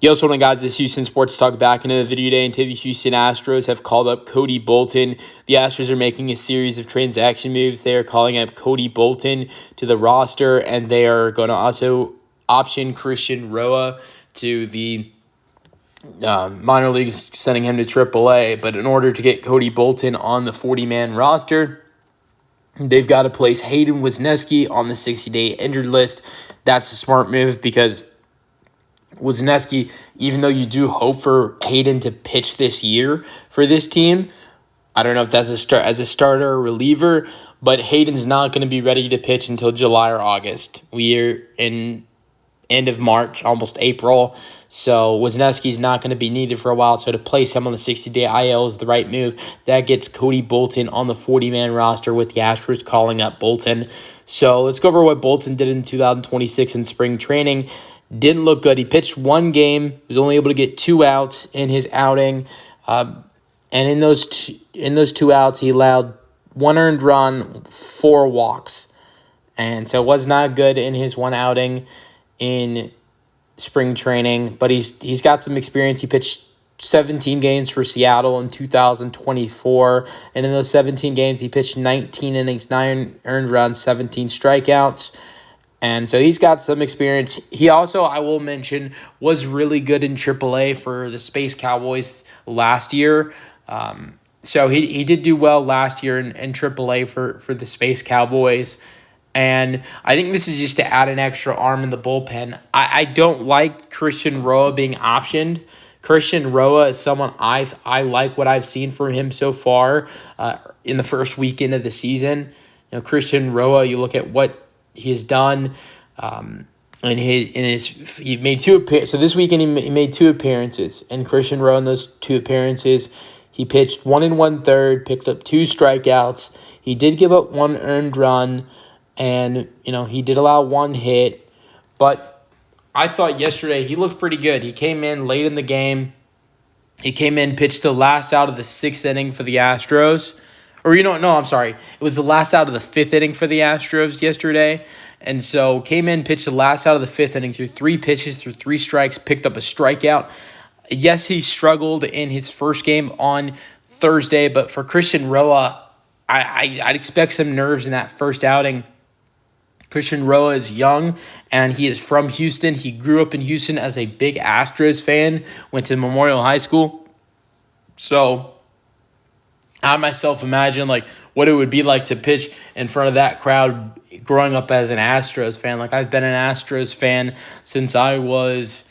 Yo, what's going on, guys? This is Houston Sports Talk back into the video today. And the Houston Astros have called up Cody Bolton. The Astros are making a series of transaction moves. They are calling up Cody Bolton to the roster, and they are going to also option Christian Roa to the minor leagues, sending him to AAA. But in order to get Cody Bolton on the 40-man roster, they've got to place Hayden Wesneski on the 60-day injured list. That's a smart move because Wesneski, even though you do hope for Hayden to pitch this year for this team, I don't know if that's as a starter or reliever, but Hayden's not going to be ready to pitch until July or August. We are in end of March, almost April, so Wesneski's not going to be needed for a while, so to place him on the 60-day IL is the right move. That gets Cody Bolton on the 40-man roster with the Astros calling up Bolton. So let's go over what Bolton did in 2026 in spring training. Didn't look good. He pitched one game, was only able to get 2 outs in his outing, and in those two outs, he allowed 1 earned run, 4 walks, and so it was not good in his one outing in spring training. But he's got some experience. He pitched 17 games for Seattle in 2024, and in those 17 games, he pitched 19 innings, 9 earned runs, 17 strikeouts. And so he's got some experience. He also, I will mention, was really good in AAA for the Space Cowboys last year. So he did do well last year in AAA for the Space Cowboys. And I think this is just to add an extra arm in the bullpen. I don't like Christian Roa being optioned. Christian Roa is someone I like what I've seen from him so far in the first weekend of the season. You know, Christian Roa, you look at what he's done, he made 2 appearances. So this weekend he made 2 appearances, and Christian Roa in those 2 appearances, he pitched 1 1/3, picked up 2 strikeouts. He did give up 1 earned run, and he did allow 1 hit. But I thought yesterday he looked pretty good. He came in late in the game. He came in, pitched the last out of the 6th inning for the Astros. It was the last out of the 5th inning for the Astros yesterday. And so came in, pitched the last out of the 5th inning, threw 3 pitches, threw 3 strikes, picked up a strikeout. Yes, he struggled in his first game on Thursday, but for Christian Roa, I'd expect some nerves in that first outing. Christian Roa is young, and he is from Houston. He grew up in Houston as a big Astros fan, went to Memorial High School. So I myself imagine what it would be like to pitch in front of that crowd growing up as an Astros fan. I've been an Astros fan since I was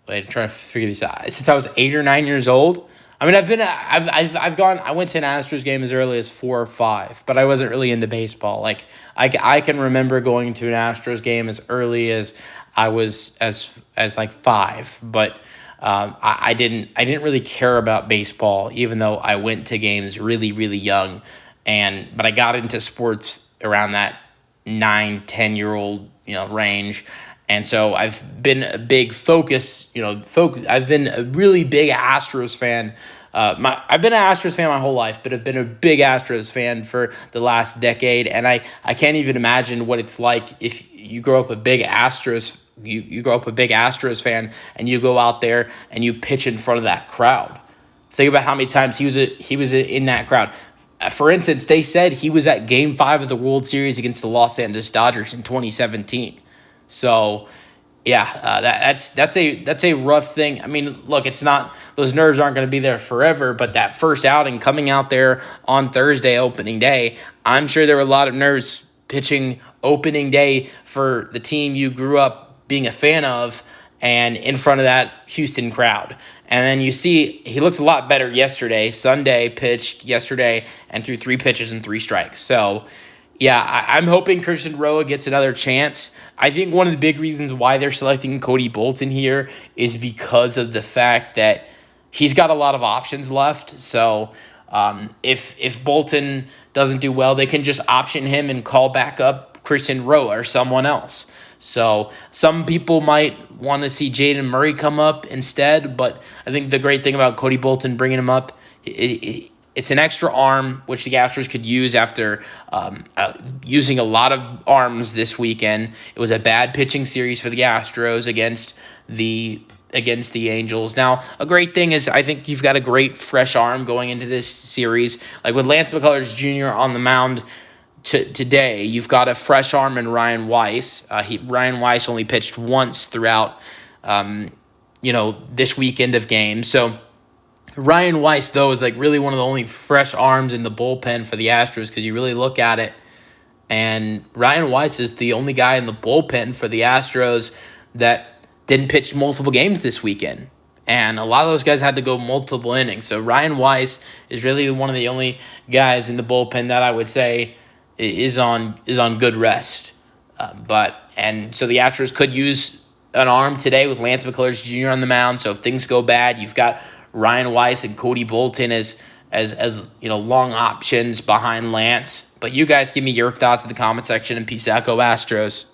I'm trying to figure this out. Since I was 8 or 9 years old. I mean, I went to an Astros game as early as 4 or 5, but I wasn't really into baseball. I can remember going to an Astros game as early as I was as 5, but I didn't really care about baseball, even though I went to games really, really young. But I got into sports around that 9, 10-year-old range. And so I've been a big I've been a really big Astros fan. I've been an Astros fan my whole life, but I've been a big Astros fan for the last decade. And I can't even imagine what it's like if you grow up a big Astros You grow up a big Astros fan, and you go out there and you pitch in front of that crowd. Think about how many times he was in that crowd. For instance, they said he was at Game 5 of the World Series against the Los Angeles Dodgers in 2017. So, yeah, that's a rough thing. I mean, look, it's not, those nerves aren't going to be there forever, but that first outing coming out there on Thursday, opening day, I'm sure there were a lot of nerves pitching opening day for the team you grew up being a fan of and in front of that Houston crowd. And then you see he looked a lot better yesterday. Sunday pitched yesterday and threw 3 pitches and 3 strikes. So, yeah, I'm hoping Christian Roa gets another chance. I think one of the big reasons why they're selecting Cody Bolton here is because of the fact that he's got a lot of options left. So if Bolton doesn't do well, they can just option him and call back up Christian Roa or someone else. So some people might want to see Jaden Murray come up instead, but I think the great thing about Cody Bolton bringing him up, it's an extra arm, which the Astros could use after using a lot of arms this weekend. It was a bad pitching series for the Astros against the against the Angels. Now, a great thing is I think you've got a great fresh arm going into this series. Like with Lance McCullers Jr. on the mound today, you've got a fresh arm in Ryan Weiss. Ryan Weiss only pitched once throughout, this weekend of games. So Ryan Weiss, though, is like really one of the only fresh arms in the bullpen for the Astros because you really look at it, and Ryan Weiss is the only guy in the bullpen for the Astros that didn't pitch multiple games this weekend. And a lot of those guys had to go multiple innings. So Ryan Weiss is really one of the only guys in the bullpen that I would say is on good rest. So the Astros could use an arm today with Lance McCullers Jr. on the mound. So if things go bad, you've got Ryan Weiss and Cody Bolton as long options behind Lance. But you guys give me your thoughts in the comment section, and peace out, go Astros.